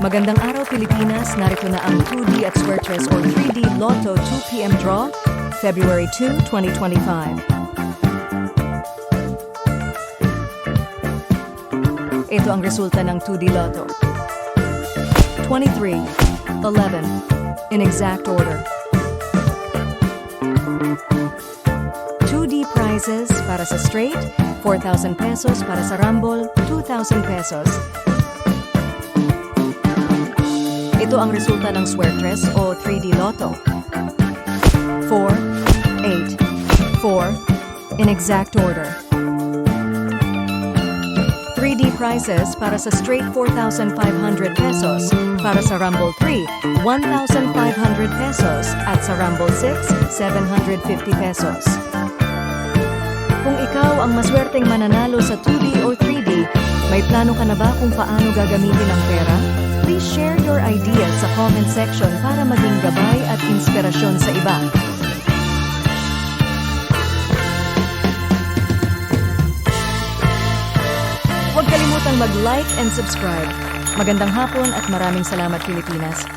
Magandang araw Pilipinas, narito na ang 2D at Square or 3D Lotto 2 PM draw, February 2, 2025. Ito ang resulta ng 2D Lotto. 23, 11, in exact order. 2D prizes para sa straight, 4,000 pesos para sa rumble, 2,000 pesos. Ito ang resulta ng Square o 3D Lotto. 4, 8, 4, in exact order. 3D prizes para sa straight 4,500 pesos, para sa Rumble 3, 1,500 pesos, at sa Rumble 6, 750 pesos. Kung ikaw ang maswerteng mananalo sa 2D o 3D, may plano ka na ba kung paano gagamitin ang pera? Please share your ideas sa comment section para maging gabay at inspirasyon sa iba. Huwag kalimutang mag-like and subscribe. Magandang hapon at maraming salamat Pilipinas.